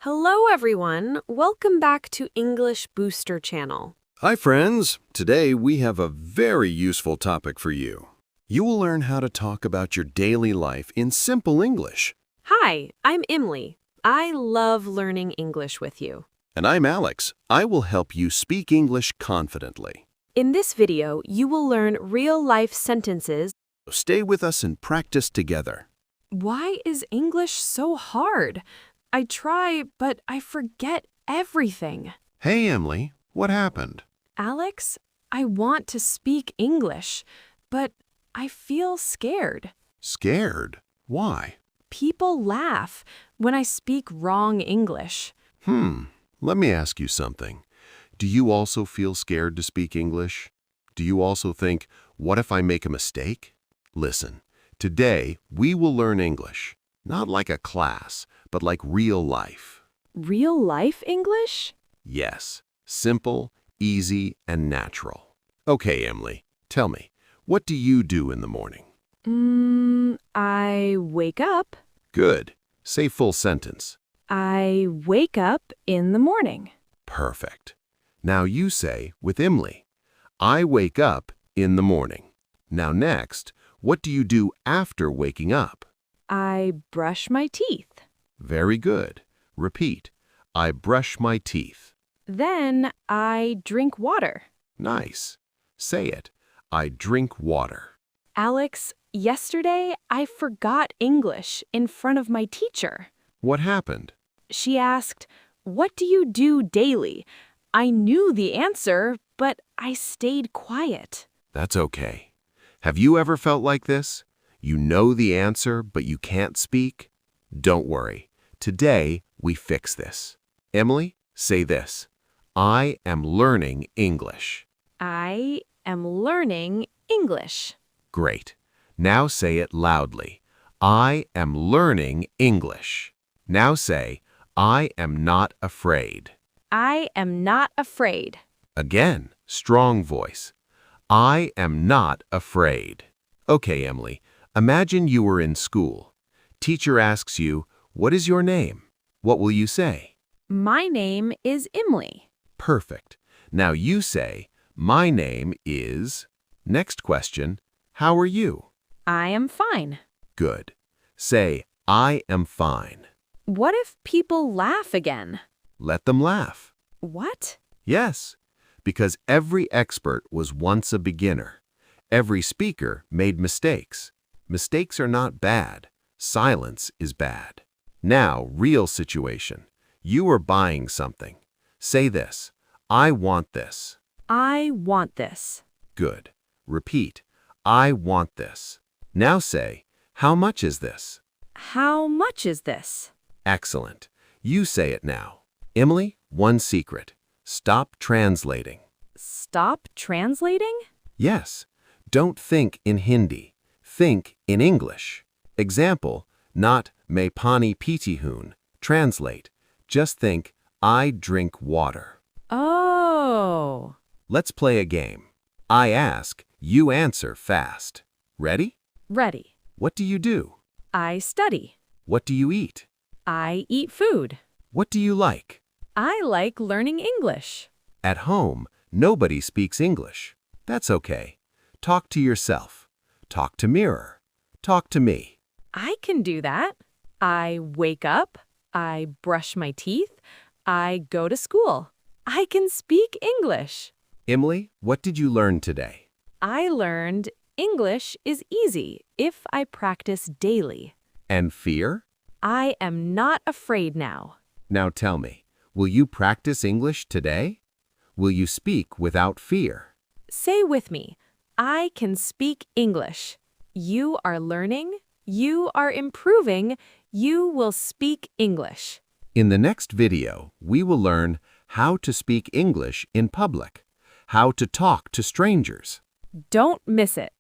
Hello, everyone. Welcome back to English Booster Channel. Hi, friends. Today we have a very useful topic for you. You will learn how to talk about your daily life in simple English. Hi, I'm Emily. I love learning English with you. And I'm Alex. I will help you speak English confidently. In this video, you will learn real-life sentences. So stay with us and practice together. Why is English so hard? I try, but I forget everything. Hey, Emily. What happened? Alex, I want to speak English, but I feel scared. Scared? Why? People laugh when I speak wrong English. Let me ask you something. Do you also feel scared to speak English? Do you also think, what if I make a mistake? Listen, today we will learn English, not like a class, but like real life. Real-life English? Yes, simple, easy, and natural. Okay, Emily, tell me, what do you do in the morning? I wake up. Good. Say full sentence. I wake up in the morning. Perfect. Now you say, with Emily, I wake up in the morning. Now next, what do you do after waking up? I brush my teeth. Very good. Repeat. I brush my teeth. Then I drink water. Nice. Say it. I drink water. Alex, yesterday I forgot English in front of my teacher. What happened? She asked, "What do you do daily?" I knew the answer, but I stayed quiet. That's okay. Have you ever felt like this? You know the answer, but you can't speak? Don't worry. Today, we fix this. Emily, say this. I am learning English. I am learning English. Great. Now say it loudly. I am learning English. Now say, I am not afraid. I am not afraid. Again, strong voice. I am not afraid. Okay, Emily, imagine you were in school. Teacher asks you, what is your name? What will you say? My name is Emily. Perfect. Now you say, my name is... Next question, how are you? I am fine. Good. Say, I am fine. What if people laugh again? Let them laugh. What? Yes, because every expert was once a beginner. Every speaker made mistakes. Mistakes are not bad. Silence is bad. Now, real situation. You are buying something. Say this. I want this. I want this. Good. Repeat. I want this. Now say, how much is this? How much is this? Excellent. You say it now. Emily, one secret. Stop translating. Stop translating? Yes. Don't think in Hindi. Think in English. Example, not मैं पानी पीती हूँ. Translate. Just think, I drink water. Oh. Let's play a game. I ask, you answer fast. Ready? Ready. What do you do? I study. What do you eat? I eat food. What do you like? I like learning English. At home, nobody speaks English. That's okay. Talk to yourself. Talk to mirror. Talk to me. I can do that. I wake up. I brush my teeth. I go to school. I can speak English. Emily, what did you learn today? I learned English is easy if I practice daily. And fear? I am not afraid now. Now tell me, will you practice English today? Will you speak without fear? Say with me, I can speak English. You are learning. You are improving. You will speak English. In the next video, we will learn how to speak English in public, how to talk to strangers. Don't miss it.